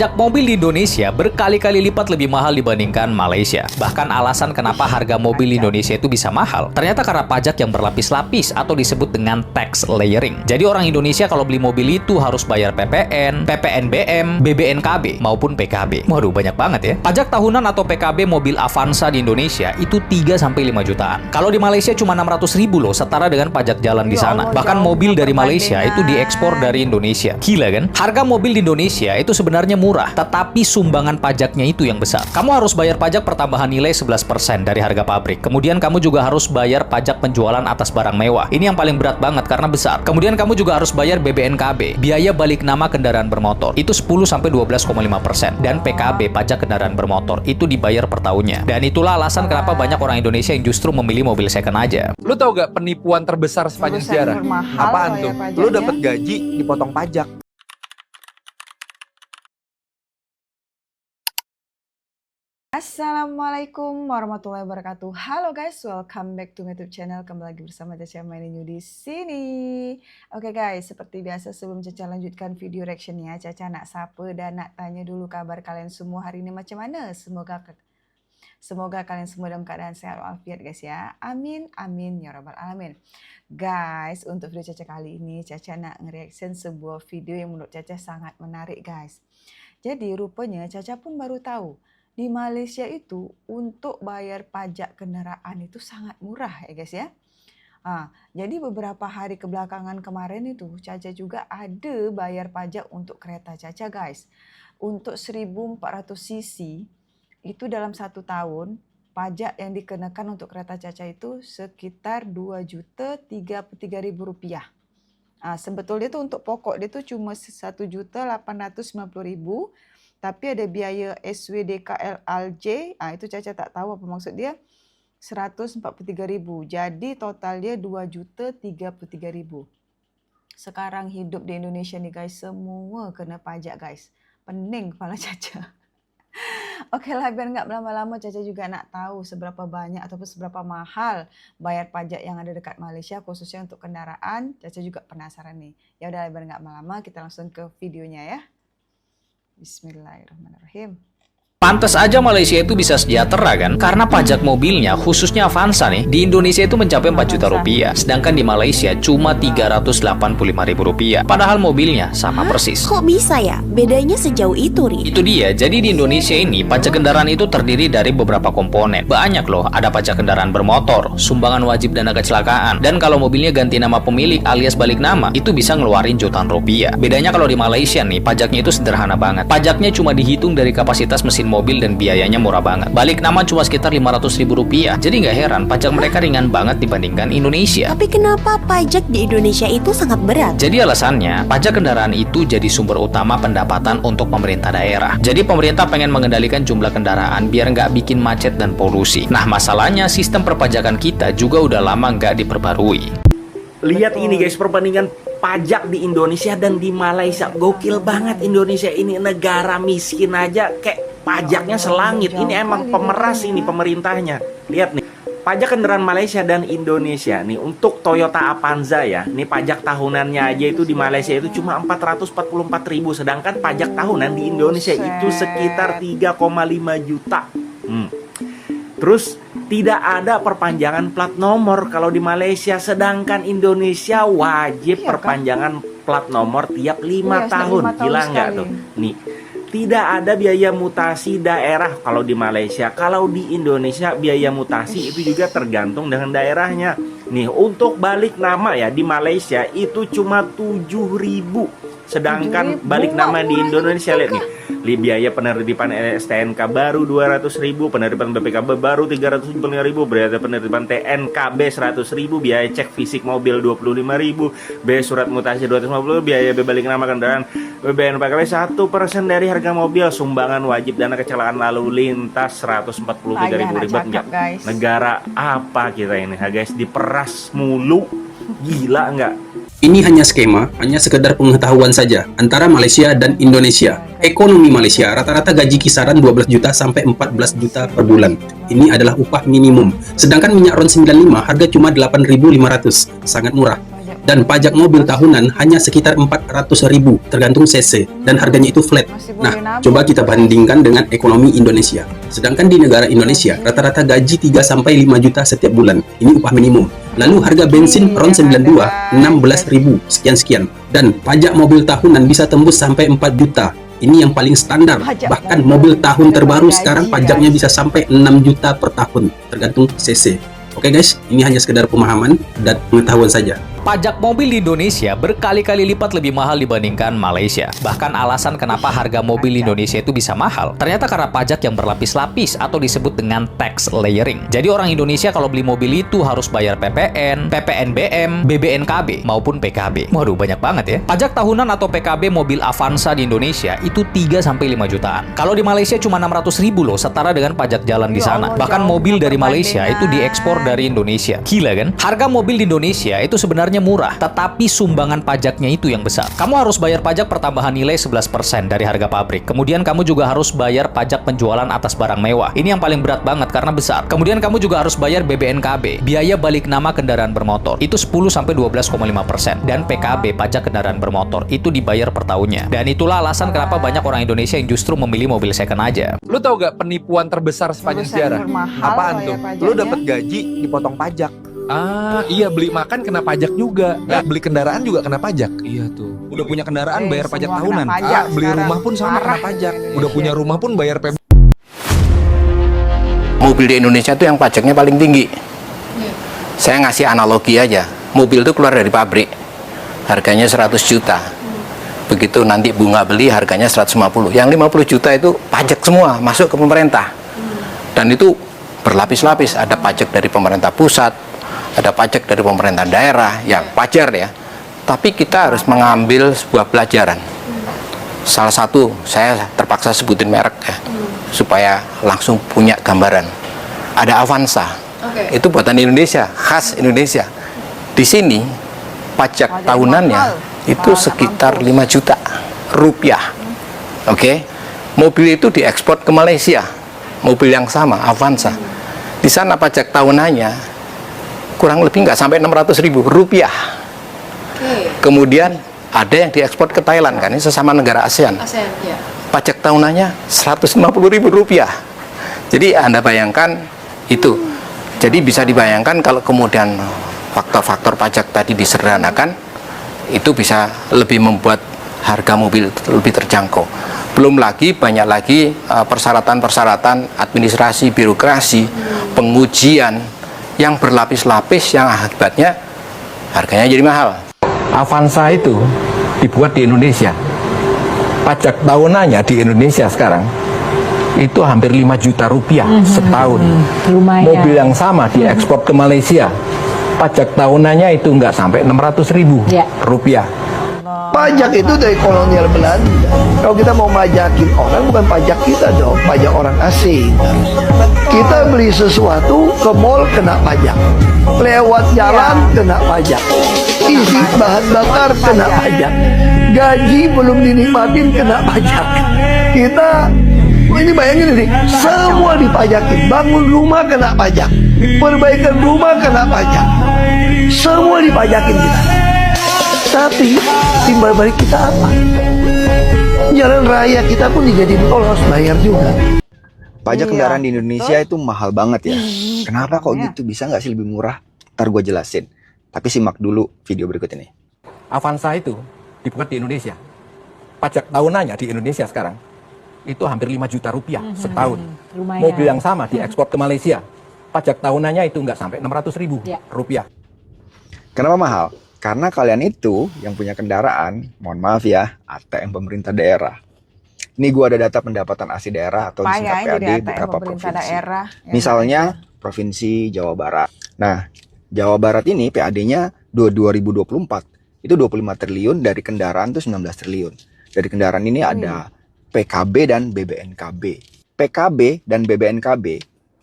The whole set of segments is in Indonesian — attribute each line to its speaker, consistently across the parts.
Speaker 1: Pajak mobil di Indonesia berkali-kali lipat lebih mahal dibandingkan Malaysia. Bahkan alasan kenapa harga mobil di Indonesia itu bisa mahal, ternyata karena pajak yang berlapis-lapis atau disebut dengan tax layering. Jadi orang Indonesia kalau beli mobil itu harus bayar PPN, PPNBM, BBNKB, maupun PKB. Waduh, banyak banget ya. Pajak tahunan atau PKB mobil Avanza di Indonesia itu 3-5 jutaan. Kalau di Malaysia cuma 600.000 loh, setara dengan pajak jalan di sana. Bahkan mobil dari Malaysia itu diekspor dari Indonesia. Gila kan? Harga mobil di Indonesia itu sebenarnya murah, tetapi sumbangan pajaknya itu yang besar. Kamu harus bayar pajak pertambahan nilai 11% dari harga pabrik. Kemudian kamu juga harus bayar pajak penjualan atas barang mewah. Ini yang paling berat banget karena besar. Kemudian kamu juga harus bayar BBNKB, biaya balik nama kendaraan bermotor. Itu 10-12,5%. Dan PKB, pajak kendaraan bermotor, itu dibayar per tahunnya. Dan itulah alasan kenapa banyak orang Indonesia yang justru memilih mobil second aja.
Speaker 2: Lu tau gak penipuan terbesar sepanjang sejarah? Apaan tuh? Lu dapat gaji dipotong pajak.
Speaker 3: Assalamualaikum warahmatullahi wabarakatuh. Halo guys, welcome back to my YouTube channel. Kembali lagi bersama Caca Maininyu di sini. Oke guys, seperti biasa sebelum Caca lanjutkan video reactionnya, Caca nak sapa dan nak tanya dulu kabar kalian semua hari ini macam mana. Semoga kalian semua dalam keadaan sehat walafiat guys ya. Amin amin ya rabbal alamin. Guys, untuk video Caca kali ini Caca nak nge-reaction sebuah video yang menurut Caca sangat menarik guys. Jadi rupanya Caca pun baru tahu di Malaysia itu untuk bayar pajak kendaraan itu sangat murah ya guys ya. Jadi beberapa hari kebelakangan kemarin itu Caca juga ada bayar pajak untuk kereta Caca guys. Untuk 1400 cc itu dalam 1 tahun pajak yang dikenakan untuk kereta Caca itu sekitar Rp2.033.000. Sebetulnya itu untuk pokok dia itu cuma Rp1.890.000. Tapi ada biaya SWDKLJ, itu Caca tak tahu apa maksud dia, Rp143.000. Jadi total dia Rp2.033.000. Sekarang hidup di Indonesia nih guys, semua kena pajak guys. Pening kepala Caca. Oke lah, biar nggak berlama-lama Caca juga nak tahu seberapa banyak ataupun seberapa mahal bayar pajak yang ada dekat Malaysia, khususnya untuk kendaraan. Caca juga penasaran nih. Ya udah, biar nggak lama kita langsung ke videonya ya. Bismillahirrahmanirrahim.
Speaker 1: Pantes aja Malaysia itu bisa sejahtera kan? Karena pajak mobilnya, khususnya Avanza nih, di Indonesia itu mencapai 4 juta rupiah. Sedangkan di Malaysia cuma Rp385.000. Padahal mobilnya sama persis.
Speaker 4: Kok bisa ya? Bedanya sejauh itu, Ri?
Speaker 1: Itu dia, jadi di Indonesia ini pajak kendaraan itu terdiri dari beberapa komponen. Banyak loh, ada pajak kendaraan bermotor, sumbangan wajib dana kecelakaan. Dan kalau mobilnya ganti nama pemilik alias balik nama, itu bisa ngeluarin jutaan rupiah. Bedanya kalau di Malaysia nih, pajaknya itu sederhana banget. Pajaknya cuma dihitung dari kapasitas mesin mobil dan biayanya murah banget. Balik nama cuma sekitar Rp500.000. Jadi nggak heran pajak mereka ringan banget dibandingkan Indonesia.
Speaker 4: Tapi kenapa pajak di Indonesia itu sangat berat?
Speaker 1: Jadi alasannya, pajak kendaraan itu jadi sumber utama pendapatan untuk pemerintah daerah. Jadi pemerintah pengen mengendalikan jumlah kendaraan biar nggak bikin macet dan polusi. Nah masalahnya sistem perpajakan kita juga udah lama nggak diperbarui.
Speaker 5: Lihat ini guys, perbandingan pajak di Indonesia dan di Malaysia. Gokil banget, Indonesia ini negara miskin aja kayak pajaknya selangit. Ini emang pemeras ini pemerintahnya. Lihat nih, pajak kendaraan Malaysia dan Indonesia nih. Untuk Toyota Avanza ya, nih pajak tahunannya aja itu di Malaysia itu cuma Rp444.000. Sedangkan pajak tahunan di Indonesia itu sekitar 3,5 juta. Terus tidak ada perpanjangan plat nomor kalau di Malaysia, sedangkan Indonesia wajib perpanjangan plat nomor tiap 5 tahun. Gila nggak tuh? Nih, tidak ada biaya mutasi daerah kalau di Malaysia. Kalau di Indonesia biaya mutasi itu juga tergantung dengan daerahnya. Nih, untuk balik nama ya di Malaysia itu cuma 7.000. Sedangkan balik nama di Indonesia, lihat nih, biaya penerbitan STNK baru 200.000, penerbitan BPKB baru 375.000, biaya penerbitan TNKB 100.000, biaya cek fisik mobil 25.000, biaya surat mutasi 250, biaya balik nama kendaraan BBNKB 1% dari harga mobil, sumbangan wajib dana kecelakaan lalu lintas 143.000 ribet. Negara apa kita ini guys, diperas mulu, gila nggak?
Speaker 6: Ini hanya skema, hanya sekedar pengetahuan saja antara Malaysia dan Indonesia. Ekonomi Malaysia rata-rata gaji kisaran 12 juta sampai 14 juta per bulan. Ini adalah upah minimum. Sedangkan minyak RON 95 harga cuma 8.500, sangat murah. Dan pajak mobil tahunan hanya sekitar 400.000 tergantung cc dan harganya itu flat. Nah, coba kita bandingkan dengan ekonomi Indonesia. Sedangkan di negara Indonesia rata-rata gaji 3-5 juta setiap bulan. Ini upah minimum. Lalu harga bensin RON 92 16.000 sekian-sekian. Dan pajak mobil tahunan bisa tembus sampai 4 juta. Ini yang paling standar. Bahkan mobil tahun terbaru sekarang pajaknya bisa sampai 6 juta per tahun tergantung cc. Oke guys, ini hanya sekedar pemahaman dan pengetahuan saja.
Speaker 1: Pajak mobil di Indonesia berkali-kali lipat lebih mahal dibandingkan Malaysia. Bahkan alasan kenapa harga mobil di Indonesia itu bisa mahal, ternyata karena pajak yang berlapis-lapis atau disebut dengan tax layering. Jadi orang Indonesia kalau beli mobil itu harus bayar PPN, PPNBM, BBNKB, maupun PKB. Waduh, banyak banget ya. Pajak tahunan atau PKB mobil Avanza di Indonesia itu 3-5 jutaan. Kalau di Malaysia cuma 600.000 loh, setara dengan pajak jalan di sana. Bahkan mobil dari Malaysia itu diekspor dari Indonesia. Gila kan? Harga mobil di Indonesia itu sebenarnya murah, tetapi sumbangan pajaknya itu yang besar. Kamu harus bayar pajak pertambahan nilai 11% dari harga pabrik. Kemudian kamu juga harus bayar pajak penjualan atas barang mewah. Ini yang paling berat banget karena besar. Kemudian kamu juga harus bayar BBNKB, biaya balik nama kendaraan bermotor. Itu 10-12,5%. Dan PKB, pajak kendaraan bermotor, itu dibayar per tahunnya. Dan itulah alasan kenapa banyak orang Indonesia yang justru memilih mobil second aja.
Speaker 2: Lu tahu gak penipuan terbesar sepanjang sejarah? Apaan tuh? Lu dapat gaji dipotong pajak. Ah, iya, beli makan kena pajak juga. Beli kendaraan juga kena pajak. Iya tuh. Udah punya kendaraan bayar pajak tahunan. Beli rumah pun sama kena pajak. Udah punya rumah pun bayar PB.
Speaker 7: Mobil di Indonesia tuh yang pajaknya paling tinggi. Saya ngasih analogi aja. Mobil itu keluar dari pabrik, harganya 100 juta. Begitu nanti bunga beli harganya 150. Yang 50 juta itu pajak semua masuk ke pemerintah. Dan itu berlapis-lapis. Ada pajak dari pemerintah pusat, ada pajak dari pemerintah daerah, yang wajar ya. Tapi kita harus mengambil sebuah pelajaran. Salah satu, saya terpaksa sebutin merek ya, supaya langsung punya gambaran. Ada Avanza, itu buatan Indonesia, khas Indonesia. Di sini, pajak tahunannya itu sekitar 5 juta rupiah. Oke, mobil itu diekspor ke Malaysia, mobil yang sama, Avanza. Di sana pajak tahunannya kurang lebih nggak sampai 600.000 rupiah. Kemudian ada yang diekspor ke Thailand kan, ini sesama negara ASEAN. Ya. Pajak tahunannya 150.000 rupiah. Jadi Anda bayangkan itu. Jadi bisa dibayangkan kalau kemudian faktor-faktor pajak tadi disederhanakan, itu bisa lebih membuat harga mobil lebih terjangkau. Belum lagi banyak lagi persyaratan-persyaratan administrasi, birokrasi, pengujian yang berlapis-lapis yang akibatnya harganya jadi mahal. Avanza itu dibuat di Indonesia. Pajak tahunannya di Indonesia sekarang itu hampir 5 juta rupiah setahun. Mobil yang sama diekspor ke Malaysia. Pajak tahunannya itu nggak sampai 600.000 rupiah.
Speaker 8: Pajak itu dari kolonial Belanda. Kalau kita mau majakin orang, bukan pajak kita dong, pajak orang asing. Kita beli sesuatu ke mall kena pajak, lewat jalan kena pajak, isi bahan bakar kena pajak, gaji belum dinikmatin kena pajak. Kita ini bayangin ini, semua dipajakin. Bangun rumah kena pajak, perbaikan rumah kena pajak, semua dipajakin kita. Tapi timbal balik kita apa? Jalan raya kita pun dijadiin tol, harus bayar juga.
Speaker 9: Pajak kendaraan di Indonesia itu mahal banget ya. Kenapa kok gitu? Bisa nggak sih lebih murah? Ntar gue jelasin. Tapi simak dulu video berikut ini.
Speaker 7: Avanza itu dibuat di Indonesia. Pajak tahunannya di Indonesia sekarang itu hampir 5 juta rupiah setahun. Mobil yang sama diekspor ke Malaysia. Pajak tahunannya itu nggak sampai 600.000 rupiah.
Speaker 9: Kenapa mahal? Karena kalian itu yang punya kendaraan, mohon maaf ya, ATM pemerintah daerah. Ini gue ada data pendapatan asli daerah atau disingkat PAD beberapa provinsi. Misalnya Provinsi Jawa Barat. Nah, Jawa Barat ini PAD-nya 2024 itu 25 triliun, dari kendaraan itu 19 triliun. Dari kendaraan ini ada PKB dan BBNKB. PKB dan BBNKB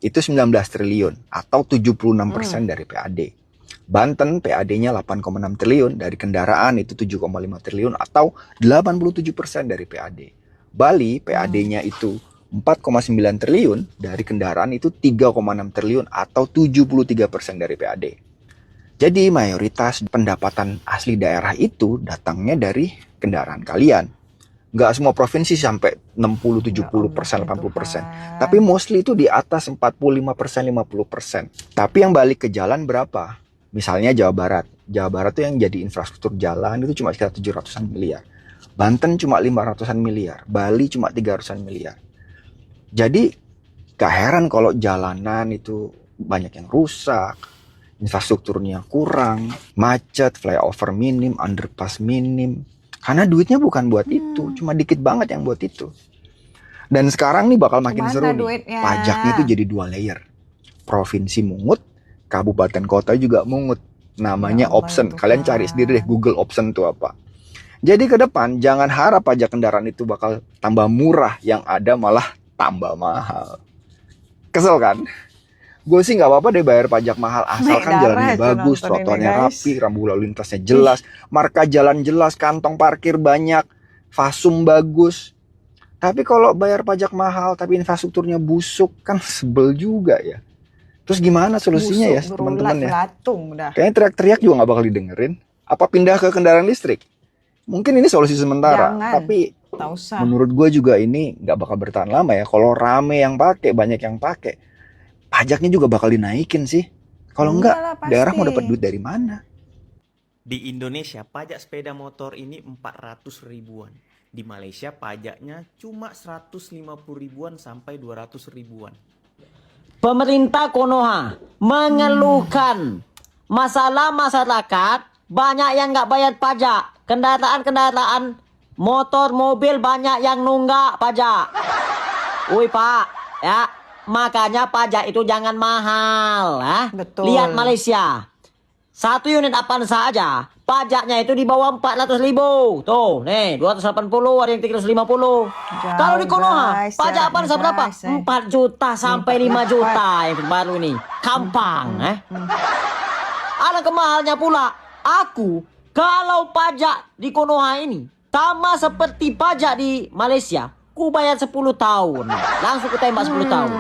Speaker 9: itu 19 triliun atau 76% dari PAD. Banten PAD-nya 8,6 triliun, dari kendaraan itu 7,5 triliun atau 87% dari PAD. Bali PAD-nya itu 4,9 triliun, dari kendaraan itu 3,6 triliun atau 73% dari PAD. Jadi mayoritas pendapatan asli daerah itu datangnya dari kendaraan kalian. Nggak semua provinsi sampai 60, 70%, 80%. Tapi mostly itu di atas 45%, 50%. Tapi yang balik ke jalan berapa? Misalnya Jawa Barat. Jawa Barat tuh yang jadi infrastruktur jalan itu cuma sekitar 700-an miliar. Banten cuma 500-an miliar. Bali cuma 300-an miliar. Jadi gak heran kalau jalanan itu banyak yang rusak, infrastrukturnya kurang, macet, flyover minim, underpass minim. Karena duitnya bukan buat itu, cuma dikit banget yang buat itu. Dan sekarang nih bakal makin seru nih.
Speaker 3: Duitnya?
Speaker 9: Pajaknya itu jadi 2 layer. Provinsi mungut, kabupaten kota juga mungut. Namanya option. Kalian cari sendiri deh Google option itu apa. Jadi ke depan jangan harap pajak kendaraan itu bakal tambah murah, yang ada malah tambah mahal. Kesel kan? Gue sih nggak apa-apa deh bayar pajak mahal asalkan jalannya bagus, trotoarnya rapi, rambu lalu lintasnya jelas, marka jalan jelas, kantong parkir banyak, fasum bagus. Tapi kalau bayar pajak mahal tapi infrastrukturnya busuk kan sebel juga ya. Terus gimana solusinya ya teman-teman ya? Kayaknya teriak-teriak juga nggak bakal didengerin. Apa pindah ke kendaraan listrik? Mungkin ini solusi sementara, tapi menurut gue juga ini nggak bakal bertahan lama ya. Kalau rame yang pakai, banyak yang pakai, pajaknya juga bakal dinaikin sih. Kalau enggak, daerah mau dapat duit dari mana?
Speaker 5: Di Indonesia pajak sepeda motor ini 400 ribuan. Di Malaysia pajaknya cuma 150 ribuan sampai 200 ribuan.
Speaker 10: Pemerintah Konoha mengeluhkan masalah masyarakat banyak yang nggak bayar pajak. Kendaraan-kendaraan motor, mobil banyak yang nunggak pajak. Woi Pak, ya makanya pajak itu jangan mahal.
Speaker 3: Betul.
Speaker 10: Lihat Malaysia, 1 unit Avanza saja pajaknya itu di bawah 400 ribu. Tuh, nih 280, ada yang 350. Kalau di Konoha, pajak Avanza berapa? 4 juta sampai 5 juta yang baru ini. Gampang, Alangkah mahalnya pula. Aku, kalau pajak di Konoha ini sama seperti pajak di Malaysia, ku bayar 10 tahun. Langsung ku tembak 10 tahun.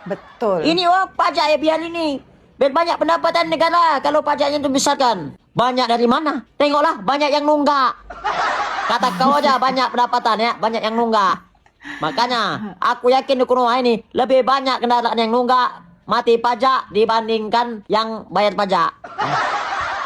Speaker 3: Betul.
Speaker 10: Ini pajak ya biar ini. Biar banyak pendapatan negara kalau pajaknya itu besarkan. Banyak dari mana? Tengoklah banyak yang nunggak. Kata kau aja banyak pendapatan ya, banyak yang nunggak. Makanya aku yakin di Konoha ini lebih banyak kendaraan yang nunggak mati pajak dibandingkan yang bayar pajak.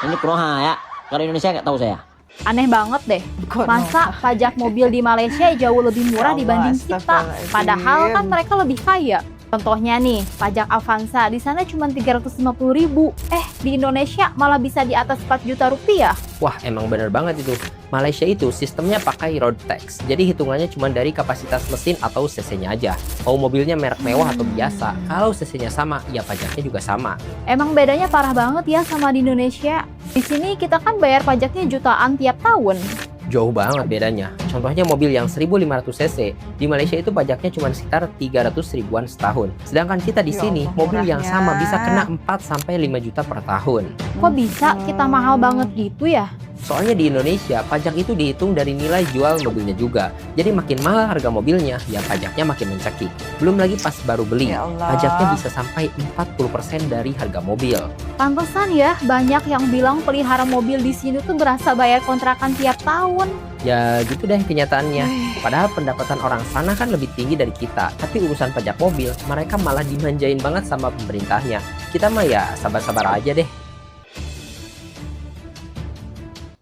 Speaker 10: Ini Konoha ya. Kalau Indonesia nggak tahu saya.
Speaker 11: Aneh banget deh, masa pajak mobil di Malaysia jauh lebih murah dibanding kita, padahal kan mereka lebih kaya. Contohnya nih, pajak Avanza di sana cuma 350 ribu, di Indonesia malah bisa di atas 4 juta rupiah.
Speaker 12: Wah, emang bener banget itu. Malaysia itu sistemnya pakai road tax, jadi hitungannya cuma dari kapasitas mesin atau cc-nya aja. Mau mobilnya merek mewah atau biasa, kalau cc-nya sama, ya pajaknya juga sama.
Speaker 11: Emang bedanya parah banget ya sama di Indonesia. Di sini kita kan bayar pajaknya jutaan tiap tahun.
Speaker 12: Jauh banget bedanya. Contohnya mobil yang 1500 cc, di Malaysia itu pajaknya cuma sekitar 300 ribuan setahun. Sedangkan kita di sini, mobil yang sama bisa kena 4 sampai 5 juta per tahun.
Speaker 11: Kok bisa kita mahal banget gitu ya?
Speaker 12: Soalnya di Indonesia, pajak itu dihitung dari nilai jual mobilnya juga. Jadi makin mahal harga mobilnya, ya pajaknya makin mencekik. Belum lagi pas baru beli, pajaknya bisa sampai 40% dari harga mobil.
Speaker 11: Pantesan ya, banyak yang bilang pelihara mobil di sini tuh berasa bayar kontrakan tiap tahun.
Speaker 12: Ya gitu deh kenyataannya. Padahal pendapatan orang sana kan lebih tinggi dari kita. Tapi urusan pajak mobil, mereka malah dimanjain banget sama pemerintahnya. Kita mah ya sabar-sabar aja deh.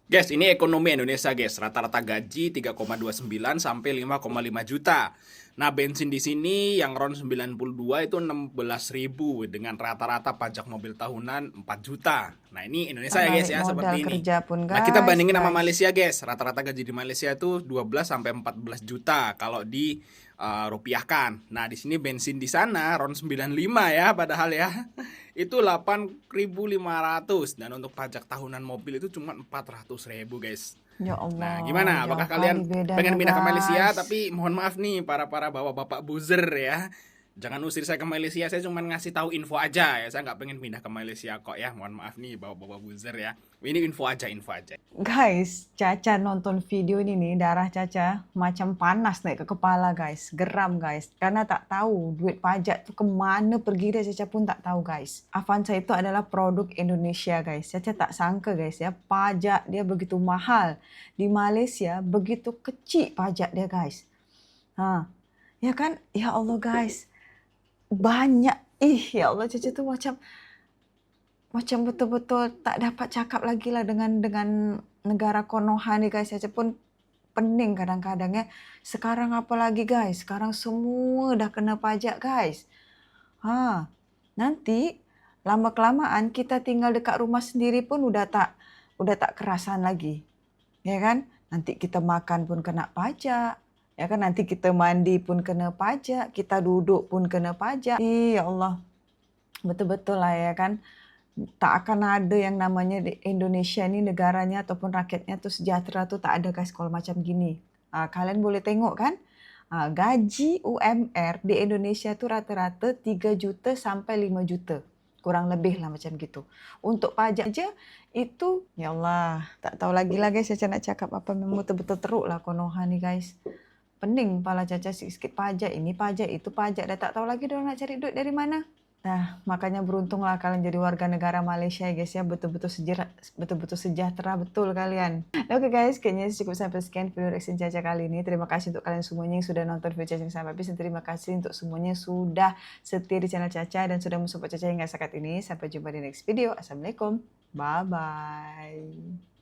Speaker 13: Guys, ini ekonomi Indonesia guys. Rata-rata gaji 3,29 sampai 5,5 juta. Nah, bensin di sini yang RON 92 itu 16.000 dengan rata-rata pajak mobil tahunan 4 juta. Nah, ini Indonesia ya guys ya, seperti ini. Nah, kita bandingin sama Malaysia guys. Rata-rata gaji di Malaysia itu 12 sampai 14 juta kalau di rupiahkan. Nah, di sini bensin di sana RON 95 ya padahal ya. Itu 8.500 dan untuk pajak tahunan mobil itu cuma 400.000 guys.
Speaker 3: Ya Allah.
Speaker 13: Nah, gimana? Apakah kalian pengen pindah ke Malaysia? Tapi mohon maaf nih para bapak-bapak buzzer ya. Jangan usir saya ke Malaysia, saya cuma ngasih tahu info aja ya. Saya nggak pengen pindah ke Malaysia kok ya. Mohon maaf nih bawa-bawa buzzer ya. Ini info aja.
Speaker 3: Guys, Caca nonton video ini nih, darah Caca macam panas naik ke kepala guys. Geram guys, karena tak tahu duit pajak tuh kemana pergi dia, Caca pun tak tahu guys. Avanza itu adalah produk Indonesia guys. Caca tak sangka guys ya, pajak dia begitu mahal. Di Malaysia begitu kecil pajak dia guys. Ya kan? Ya Allah guys. Banyak, ya Allah, Caca tuh macam betul-betul tak dapat cakap lagi lah dengan negara Konoha nih guys. Caca pun pening kadang-kadang ya. Sekarang apa lagi guys? Sekarang semua dah kena pajak guys. Nanti lama-kelamaan kita tinggal dekat rumah sendiri pun udah tak kerasan lagi. Ya kan? Nanti kita makan pun kena pajak. Ya kan, nanti kita mandi pun kena pajak, kita duduk pun kena pajak. Ya Allah, betul-betul lah ya kan. Tak akan ada yang namanya di Indonesia ni negaranya ataupun rakyatnya tu sejahtera tu tak ada guys kalau macam gini. Kalian boleh tengok kan, gaji UMR di Indonesia tu rata-rata 3 juta sampai 5 juta. Kurang lebih lah macam gitu. Untuk pajak je itu, ya Allah, tak tahu lagi lah guys Caca nak cakap apa. Memang betul-betul teruk lah Konoha ni guys. Pening kepala Caca, sikit pajak ini, pajak itu, pajak. Dah tak tahu lagi dia nak cari duit dari mana. Nah, makanya beruntunglah kalian jadi warga negara Malaysia guys ya. Betul-betul sejahtera betul kalian. Oke guys, kayaknya cukup sampai sekian video reaction Caca kali ini. Terima kasih untuk kalian semuanya yang sudah nonton video Caca sampai habis. Dan terima kasih untuk semuanya yang sudah setia di channel Caca dan sudah mensupport Caca hingga saat ini. Sampai jumpa di next video. Assalamualaikum. Bye-bye.